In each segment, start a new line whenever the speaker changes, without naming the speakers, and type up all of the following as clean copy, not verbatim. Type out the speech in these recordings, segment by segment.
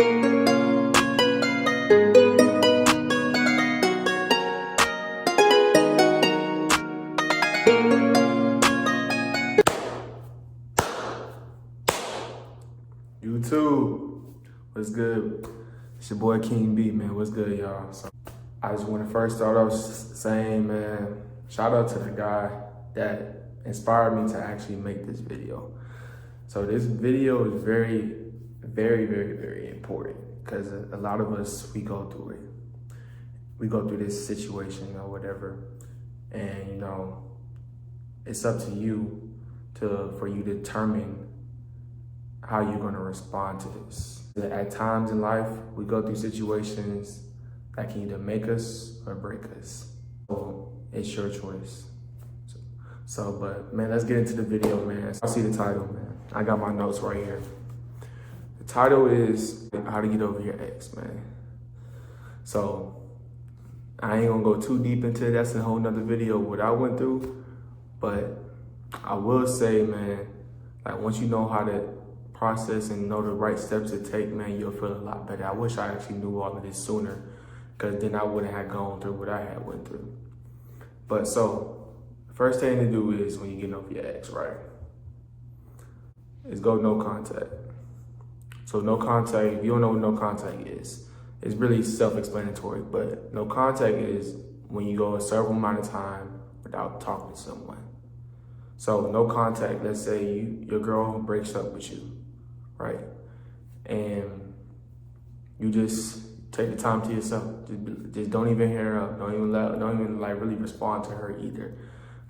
YouTube, what's good? It's your boy King B, man. What's good, y'all? So I just want to first start off saying, man, shout out to the guy that inspired me to actually make this video. So this video is very, very, very, very important because a lot of us, we go through it. We go through this situation or whatever, and you know, it's up to you for you to determine how you're going to respond to this. At times in life, we go through situations that can either make us or break us. So it's your choice. But man, let's get into the video, man. I see the title, man. I got my notes right here. The title is How to Get Over Your Ex, man. So I ain't gonna go too deep into it. That's a whole nother video what I went through. But I will say, man, like once you know how to process and know the right steps to take, man, you'll feel a lot better. I wish I actually knew all of this sooner, because then I wouldn't have gone through what I had went through. But so, the first thing to do is when you get over your ex, right, is go no contact. So no contact, if you don't know what no contact is, it's really self-explanatory, but no contact is when you go a certain amount of time without talking to someone. So no contact, let's say your girl breaks up with you, right? And you just take the time to yourself. Just don't even hear her up. Don't even like really respond to her either.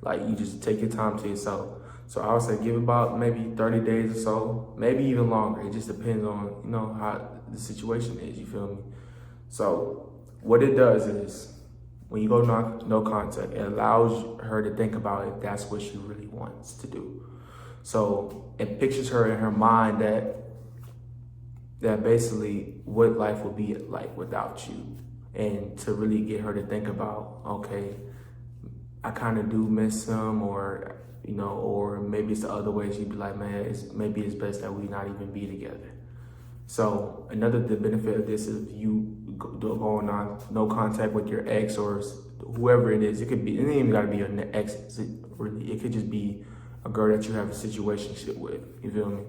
Like you just take your time to yourself. So I would say give about maybe 30 days or so, maybe even longer. It just depends on, you know, how the situation is, you feel me? So what it does is when you go no contact, it allows her to think about if that's what she really wants to do. So it pictures her in her mind that basically what life will be like without you, and to really get her to think about, okay, I kind of do miss him, or you know, or maybe it's the other way. She'd be like, man, maybe it's best that we not even be together. So the benefit of this is you going on no contact with your ex or whoever it is. It ain't even gotta be your ex, really. It could just be a girl that you have a situationship with, you feel me?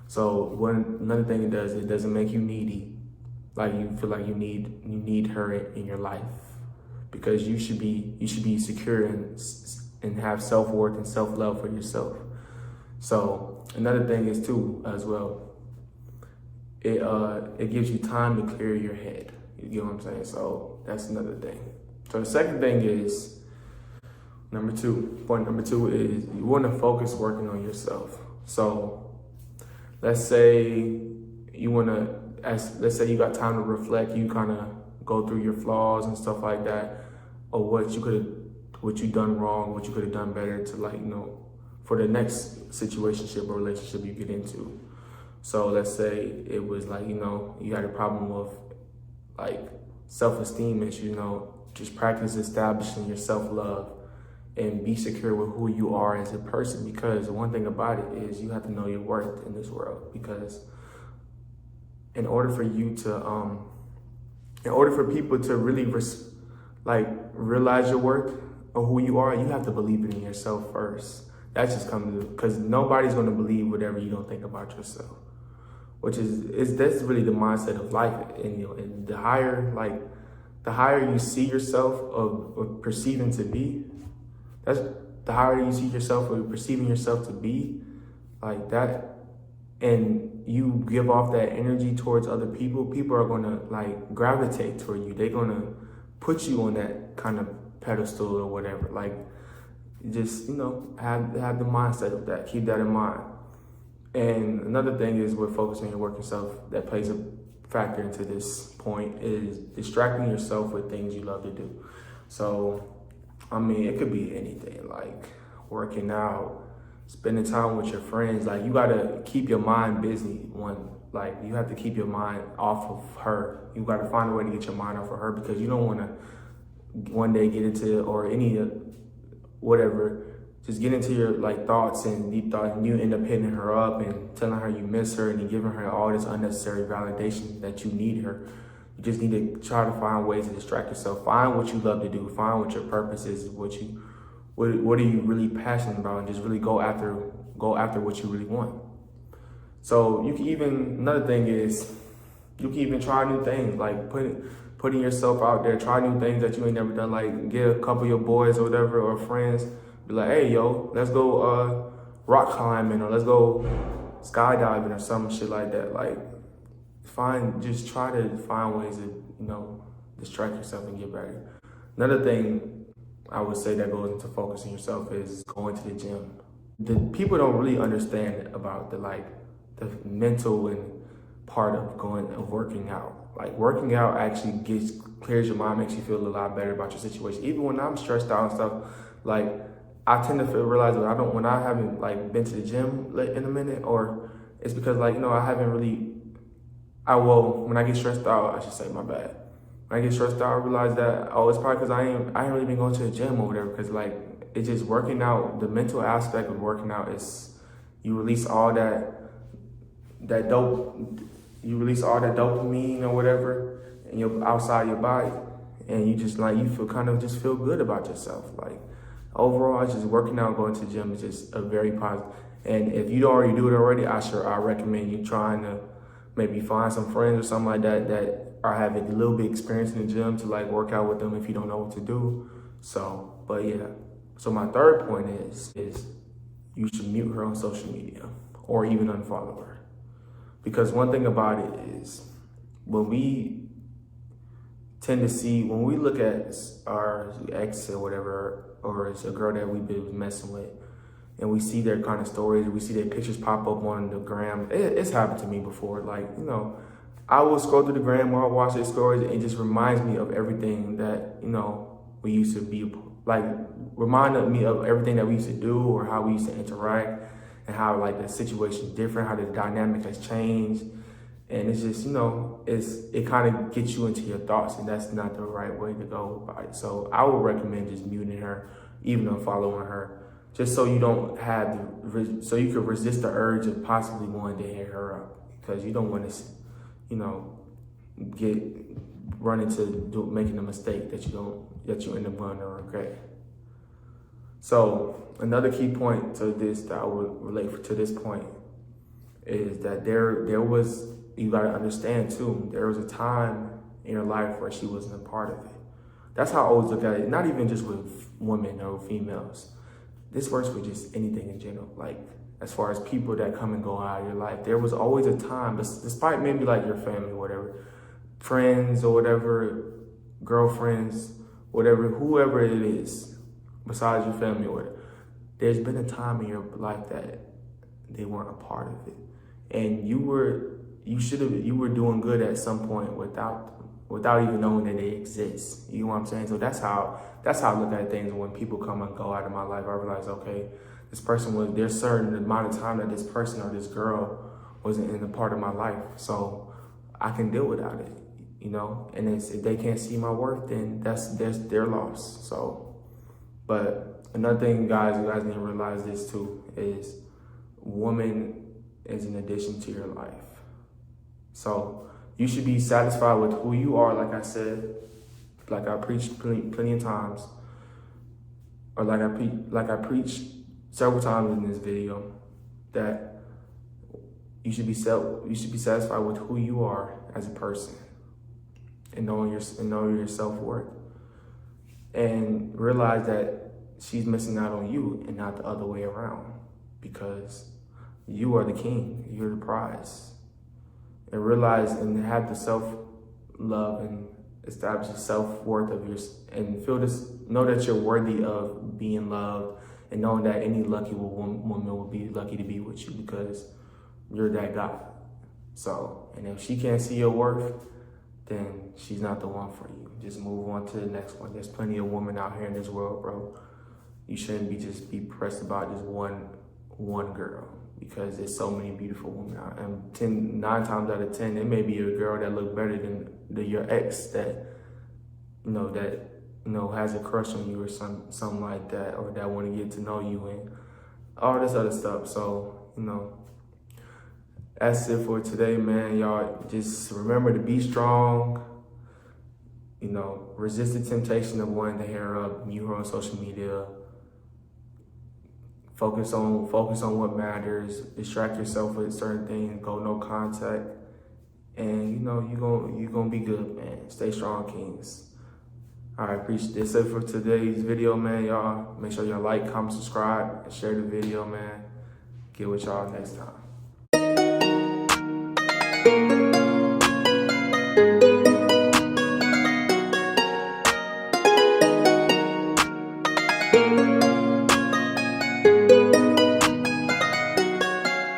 So another thing it doesn't make you needy. Like you feel like you need her in your life, because you should be secure and have self-worth and self-love for yourself. So another thing is too, as well, it gives you time to clear your head. You get what I'm saying? So that's another thing. So the second thing is, point number two is you want to focus working on yourself. So let's say you got time to reflect, you kind of go through your flaws and stuff like that, or what you done wrong, what you could have done better to, like, you know, for the next situationship or relationship you get into. So let's say it was like, you know, you had a problem with like self-esteem issues, you know, just practice establishing your self-love and be secure with who you are as a person. Because one thing about it is you have to know your worth in this world, because in order for people to really realize your worth or who you are, you have to believe it in yourself first. That's just coming to, because nobody's going to believe whatever you don't think about yourself, which that's really the mindset of life. And you know, and the higher you see yourself of perceiving to be, that's the higher you see yourself or perceiving yourself to be like that, and you give off that energy towards other people, people are going to like gravitate toward you. They're going to put you on that kind of pedestal or whatever. Like, just, you know, have the mindset of that. Keep that in mind. And another thing is with focusing on your work yourself, that plays a factor into this point, is distracting yourself with things you love to do. So, I mean, it could be anything, like working out, spending time with your friends. Like, you gotta keep your mind busy. Like, you have to keep your mind off of her. You gotta find a way to get your mind off of her, because you don't wanna one day get into, or any whatever, just get into your like thoughts and deep thoughts, and you end up hitting her up and telling her you miss her and then giving her all this unnecessary validation that you need her. You just need to try to find ways to distract yourself. Find what you love to do. Find what your purpose is. What are you really passionate about, and just really go after what you really want. So you can even, another thing is, you can even try new things, like putting yourself out there. Try new things that you ain't never done. Like get a couple of your boys or whatever, or friends, be like, hey yo, let's go rock climbing, or let's go skydiving or some shit like that. Like just try to find ways to, distract yourself and get better. Another thing I would say that goes into focusing yourself is going to the gym. The people don't really understand about the mental and part of working out. Like working out actually clears your mind, makes you feel a lot better about your situation. Even when I'm stressed out and stuff, like I tend to realize that when I haven't like been to the gym in a minute, or it's because I haven't really. When I get stressed out, I should say, my bad. When I get stressed out, I realize that it's probably because I ain't really been going to the gym or whatever. Because it's just working out. The mental aspect of working out is you release all that dopamine or whatever, and you're outside your body, and you just feel good about yourself. Like overall, just working out, going to the gym is just a very positive. And if you don't already do it already, I recommend you trying to maybe find some friends or something like that are having a little bit experience in the gym to like work out with them if you don't know what to do. So, but yeah. So my third point is you should mute her on social media or even unfollow her. Because one thing about it is when we look at our ex or whatever, or it's a girl that we've been messing with, and we see their kind of stories, we see their pictures pop up on the gram. It's happened to me before. Like, I will scroll through the gram or I'll watch their stories, and it just reminds me of everything that, we used to be, like, reminded me of everything that we used to do or how we used to interact, and how like the situation is different, how the dynamic has changed. And it's just, it kind of gets you into your thoughts, and that's not the right way to go about it. So I would recommend just muting her, even unfollowing her, just so you don't so you can resist the urge of possibly wanting to hit her up, because you don't want to, run into making a mistake that you end up going to regret. So another key point to this that I would relate to this point is that you got to understand too, there was a time in your life where she wasn't a part of it. That's how I always look at it, not even just with women or females. This works with just anything in general. Like as far as people that come and go out of your life, there was always a time, despite maybe like your family or whatever, friends or whatever, girlfriends, whatever, whoever it is, besides your family or whatever, there's been a time in your life that they weren't a part of it. And you were doing good at some point without even knowing that they exist. You know what I'm saying? So that's how I look at things. When people come and go out of my life, I realize, okay, there's certain amount of time that this person or this girl wasn't in a part of my life. So I can deal without it, and if they can't see my worth, then that's their loss. So, but another thing, guys, you guys need to realize this too, is woman is an addition to your life. So you should be satisfied with who you are, like I said, like I preached plenty of times, or like I preached several times in this video, that you should be satisfied with who you are as a person, and knowing your self-worth, and realize that she's missing out on you and not the other way around, because you are the king, you're the prize. And realize and have the self-love and establish the self-worth of yours, and know that you're worthy of being loved, and knowing that any lucky woman will be lucky to be with you because you're that guy. So, and if she can't see your worth, then she's not the one for you. Just move on to the next one. There's plenty of women out here in this world, bro. You shouldn't be pressed about just one girl, because there's so many beautiful women out. And 9 times out of 10, it may be a girl that look better than your ex that has a crush on you or something like that, or that want to get to know you and all this other stuff. So, that's it for today, man. Y'all just remember to be strong. Resist the temptation of wanting to hair up when you're on social media. Focus on what matters. Distract yourself with certain things. Go no contact, and you're gonna be good, man. Stay strong, Kings. All right, appreciate this. That's it for today's video, man. Y'all make sure y'all like, comment, subscribe, and share the video, man. Get with y'all next time.